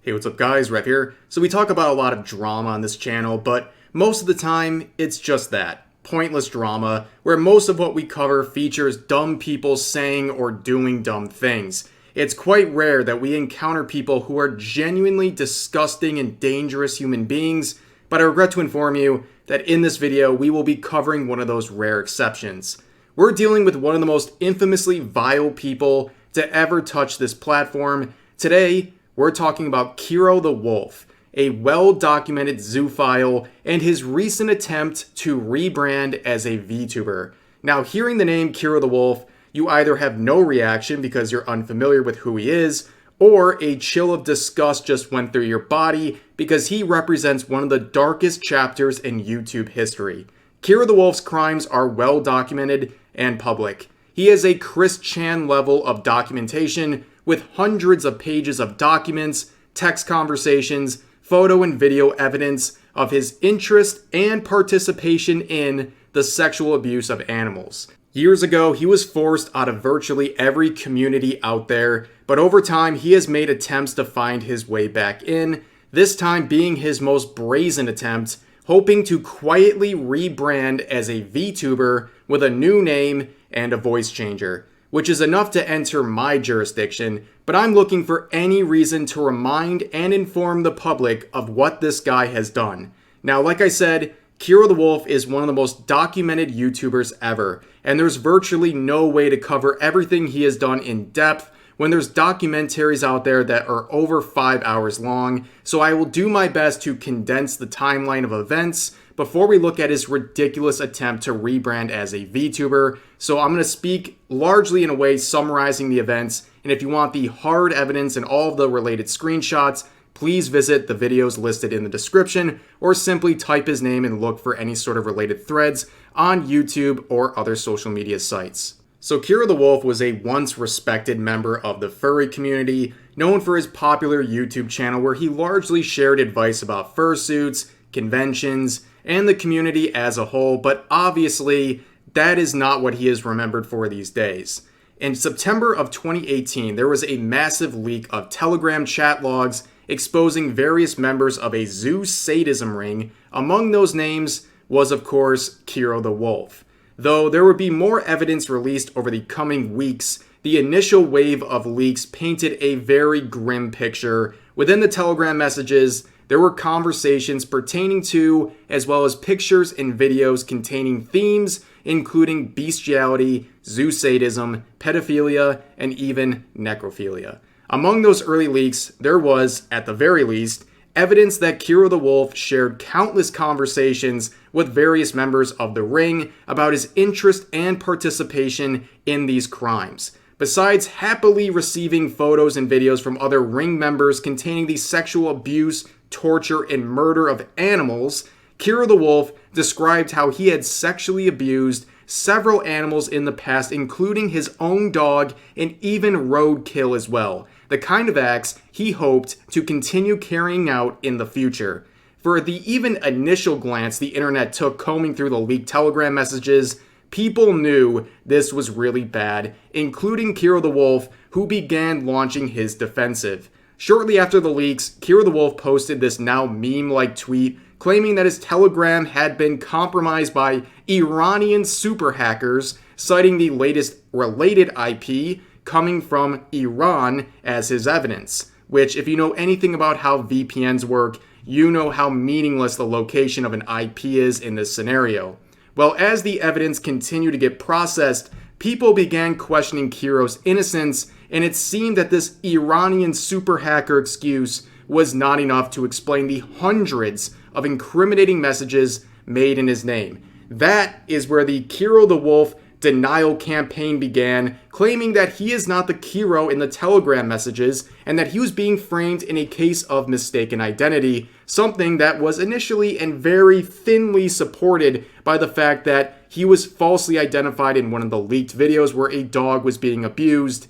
Hey, what's up guys, Rev here. So we talk about a lot of drama on this channel, but most of the time, it's just that. Pointless drama, where most of what we cover features dumb people saying or doing dumb things. It's quite rare that we encounter people who are genuinely disgusting and dangerous human beings, but I regret to inform you that in this video, we will be covering one of those rare exceptions. We're dealing with one of the most infamously vile people to ever touch this platform. Today, we're talking about Kero the Wolf, a well-documented zoophile, and his recent attempt to rebrand as a Vtuber. Now, hearing the name Kero the Wolf, you either have no reaction because you're unfamiliar with who he is, or a chill of disgust just went through your body because he represents one of the darkest chapters in YouTube history. Kero the Wolf's crimes are well documented and public. He has a Chris Chan level of documentation with hundreds of pages of documents, text conversations, photo and video evidence of his interest and participation in the sexual abuse of animals. Years ago, he was forced out of virtually every community out there, but over time, he has made attempts to find his way back in, this time being his most brazen attempt, hoping to quietly rebrand as a VTuber with a new name and a voice changer, which is enough to enter my jurisdiction, but I'm looking for any reason to remind and inform the public of what this guy has done. Now, like I said, Kero the Wolf is one of the most documented YouTubers ever, and there's virtually no way to cover everything he has done in depth when there's documentaries out there that are over 5 hours long, so I will do my best to condense the timeline of events before we look at his ridiculous attempt to rebrand as a VTuber. So I'm going to speak largely in a way summarizing the events, and if you want the hard evidence and all of the related screenshots, please visit the videos listed in the description or simply type his name and look for any sort of related threads on YouTube or other social media sites. So Kero the Wolf was a once respected member of the furry community, known for his popular YouTube channel where he largely shared advice about fursuits, conventions, and the community as a whole, but obviously that is not what he is remembered for these days. In September of 2018, there was a massive leak of Telegram chat logs exposing various members of a Zoosadism ring. Among those names was, of course, Kero the Wolf. Though there would be more evidence released over the coming weeks, the initial wave of leaks painted a very grim picture. Within the Telegram messages, there were conversations pertaining to, as well as pictures and videos containing themes including bestiality, zoosadism, pedophilia, and even necrophilia. Among those early leaks, there was, at the very least, evidence that Kero the Wolf shared countless conversations with various members of the ring about his interest and participation in these crimes. Besides happily receiving photos and videos from other ring members containing the sexual abuse, torture, and murder of animals, Kero the Wolf described how he had sexually abused several animals in the past, including his own dog and even roadkill as well, the kind of acts he hoped to continue carrying out in the future. For the even initial glance the internet took combing through the leaked Telegram messages, people knew this was really bad, including Kero the Wolf, who began launching his defensive. Shortly after the leaks, Kero the Wolf posted this now meme-like tweet claiming that his Telegram had been compromised by Iranian super hackers, citing the latest related IP coming from Iran as his evidence, which, if you know anything about how VPNs work, you know how meaningless the location of an IP is in this scenario. Well, as the evidence continued to get processed, people began questioning Kero's innocence, and it seemed that this Iranian super hacker excuse was not enough to explain the hundreds of incriminating messages made in his name. That is where the Kero the Wolf denial campaign began, claiming that he is not the Kero in the Telegram messages and that he was being framed in a case of mistaken identity, something that was initially and very thinly supported by the fact that he was falsely identified in one of the leaked videos where a dog was being abused,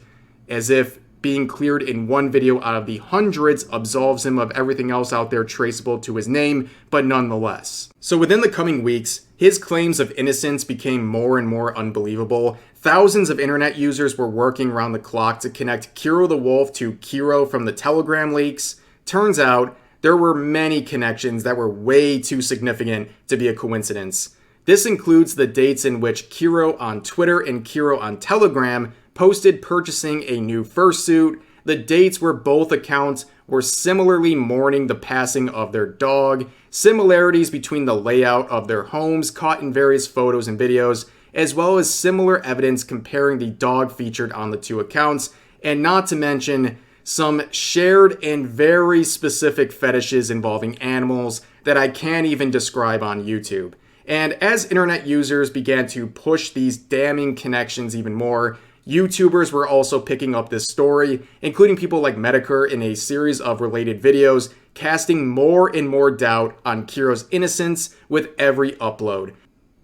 as if being cleared in one video out of the hundreds absolves him of everything else out there traceable to his name, but nonetheless. So within the coming weeks, his claims of innocence became more and more unbelievable. Thousands of internet users were working around the clock to connect Kero the Wolf to Kero from the Telegram leaks. Turns out, there were many connections that were way too significant to be a coincidence. This includes the dates in which Kero on Twitter and Kero on Telegram posted purchasing a new fursuit, the dates where both accounts were similarly mourning the passing of their dog, similarities between the layout of their homes caught in various photos and videos, as well as similar evidence comparing the dog featured on the two accounts, and not to mention some shared and very specific fetishes involving animals that I can't even describe on YouTube. And as internet users began to push these damning connections even more, YouTubers were also picking up this story, including people like Medicare in a series of related videos, casting more and more doubt on Kero's innocence with every upload.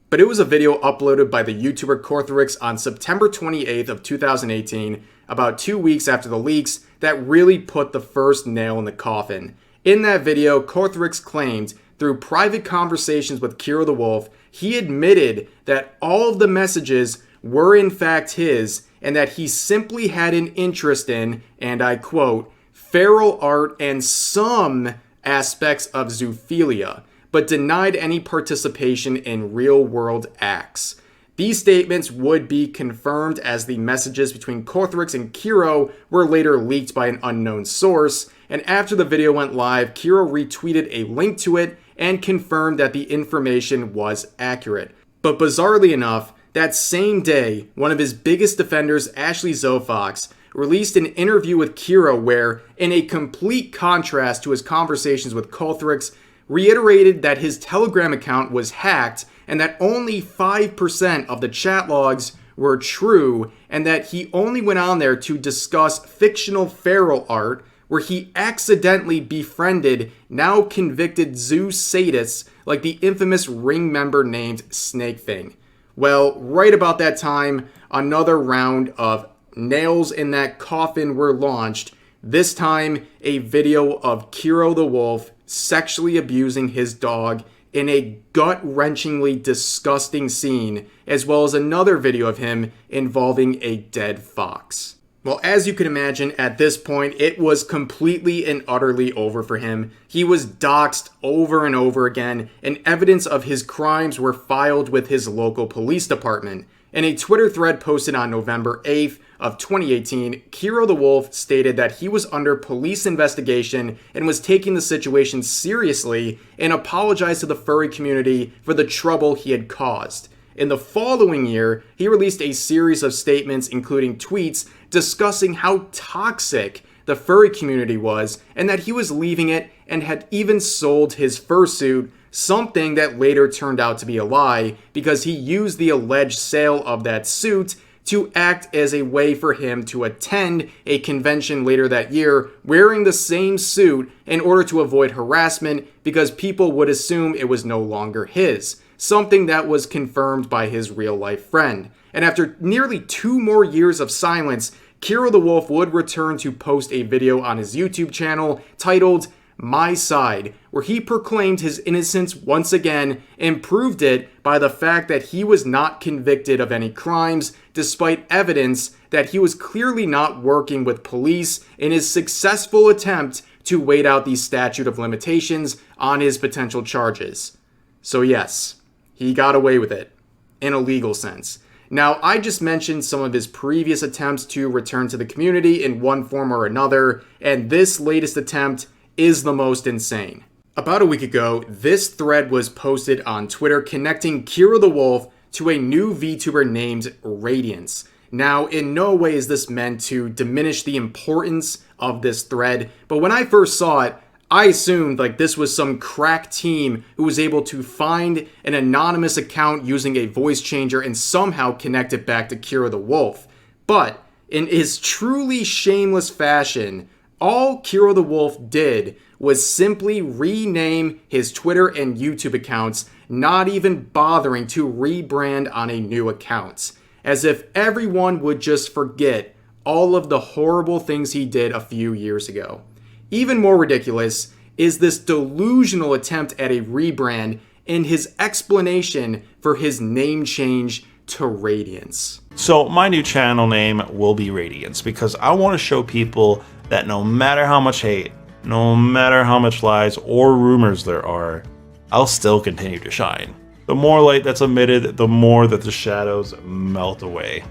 But it was a video uploaded by the YouTuber Korthrix on September 28th of 2018, about 2 weeks after the leaks, that really put the first nail in the coffin. In that video, Korthrix claimed, through private conversations with Kero the Wolf, he admitted that all of the messages were in fact his, and that he simply had an interest in, and I quote, feral art and some aspects of zoophilia, but denied any participation in real-world acts. These statements would be confirmed as the messages between Korthrix and Kero were later leaked by an unknown source, and after the video went live, Kero retweeted a link to it and confirmed that the information was accurate. But bizarrely enough, that same day, one of his biggest defenders, Ashley Zofox, released an interview with Kero where, in a complete contrast to his conversations with Korthrix, reiterated that his Telegram account was hacked and that only 5% of the chat logs were true, and that he only went on there to discuss fictional feral art where he accidentally befriended now convicted Zoosadists like the infamous ring member named Snakefang. Well, right about that time, another round of nails in that coffin were launched, this time a video of Kero the Wolf sexually abusing his dog in a gut-wrenchingly disgusting scene, as well as another video of him involving a dead fox. Well, as you can imagine, at this point, it was completely and utterly over for him. He was doxxed over and over again, and evidence of his crimes were filed with his local police department. In a Twitter thread posted on November 8th of 2018, Kero the Wolf stated that he was under police investigation and was taking the situation seriously, and apologized to the furry community for the trouble he had caused. In the following year, he released a series of statements, including tweets, discussing how toxic the furry community was, and that he was leaving it and had even sold his fursuit, something that later turned out to be a lie because he used the alleged sale of that suit to act as a way for him to attend a convention later that year wearing the same suit in order to avoid harassment because people would assume it was no longer his, something that was confirmed by his real-life friend. And after nearly 2 more years of silence, Kero the Wolf would return to post a video on his YouTube channel titled My Side, where he proclaimed his innocence once again and proved it by the fact that he was not convicted of any crimes, despite evidence that he was clearly not working with police in his successful attempt to wait out the statute of limitations on his potential charges. So yes, he got away with it, in a legal sense. Now, I just mentioned some of his previous attempts to return to the community in one form or another, and this latest attempt is the most insane. About a week ago, this thread was posted on Twitter connecting Kero the Wolf to a new VTuber named Radiance. Now, in no way is this meant to diminish the importance of this thread, but when I first saw it, I assumed like this was some crack team who was able to find an anonymous account using a voice changer and somehow connect it back to Kero the Wolf. But in his truly shameless fashion, all Kero the Wolf did was simply rename his Twitter and YouTube accounts, not even bothering to rebrand on a new account, as if everyone would just forget all of the horrible things he did a few years ago. Even more ridiculous is this delusional attempt at a rebrand in his explanation for his name change to Radiance. So my new channel name will be Radiance because I want to show people that no matter how much hate, no matter how much lies or rumors there are, I'll still continue to shine. The more light that's emitted, the more that the shadows melt away.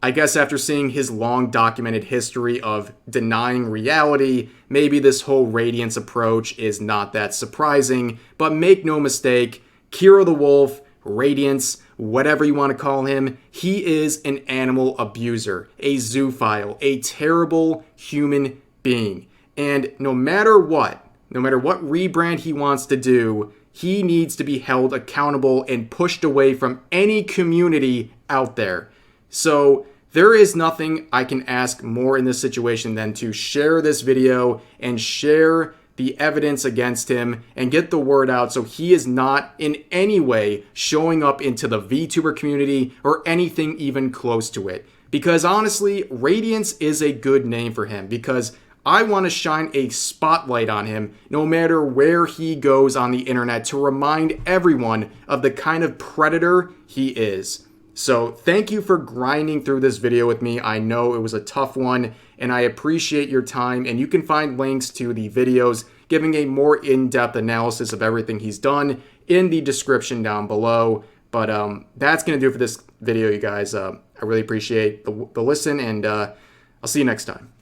I guess after seeing his long documented history of denying reality, maybe this whole Radiance approach is not that surprising, but make no mistake, Kero the Wolf, Radiance, whatever you want to call him, he is an animal abuser, a zoophile, a terrible human being. And no matter what rebrand he wants to do, he needs to be held accountable and pushed away from any community out there. So there is nothing I can ask more in this situation than to share this video and share the evidence against him and get the word out so he is not in any way showing up into the Vtuber community or anything even close to it. Because honestly, Radiance is a good name for him because I want to shine a spotlight on him no matter where he goes on the internet to remind everyone of the kind of predator he is. So thank you for grinding through this video with me. I know it was a tough one and I appreciate your time, and you can find links to the videos giving a more in-depth analysis of everything he's done in the description down below. But that's going to do it for this video, you guys. I really appreciate the listen, and I'll see you next time.